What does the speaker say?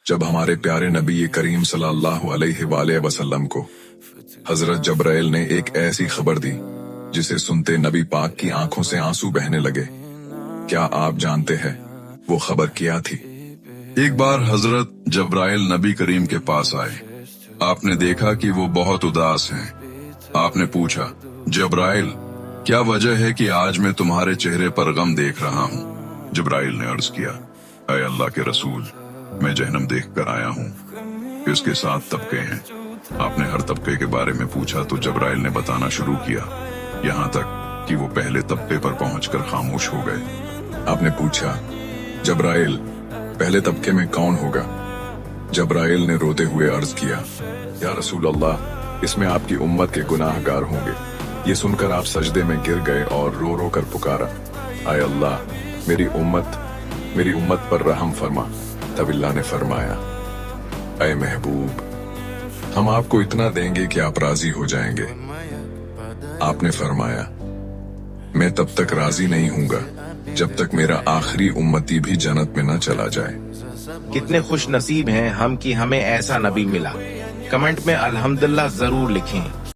जब हमारे प्यारे नबी करीम सल्लल्लाहु अलैहि वसल्लम को हजरत जब्राइल ने एक ऐसी खबर दी जिसे सुनते नबी पाक की आंखों से आंसू बहने लगे। क्या आप जानते हैं वो खबर क्या थी? एक बार हजरत जब्राइल नबी करीम के पास आए। आपने देखा कि वो बहुत उदास हैं। आपने पूछा, जब्राइल, क्या वजह है कि आज मैं तुम्हारे चेहरे पर गम देख रहा हूँ? जब्राइल ने अर्ज किया, ऐ अल्लाह के रसूल, मैं जहन्नम देख कर आया हूँ। इसके 7 तबके हैं। आपने हर तबके के बारे में पूछा तो जब्राइल ने बताना शुरू किया, यहाँ तक कि वो पहले तबके पर पहुंचकर खामोश हो गए। आपने पूछा, जब्राइल, पहले तबके में कौन होगा? जब्राइल ने रोते हुए अर्ज किया, या रसूल अल्लाह, इसमें आपकी उम्मत के गुनाहगार होंगे। ये सुनकर आप सजदे में गिर गए और रो रो कर पुकारा, आय अल्लाह, मेरी उम्मत पर रहम फरमा। तब अल्लाह ने फरमाया, ऐ महबूब, हम आपको इतना देंगे कि आप राजी हो जाएंगे। आपने फरमाया, मैं तब तक राजी नहीं हूंगा जब तक मेरा आखिरी उम्मती भी जन्नत में न चला जाए। कितने खुश नसीब हैं हम कि हमें ऐसा नबी मिला। कमेंट में अल्हम्दुलिल्लाह जरूर लिखें।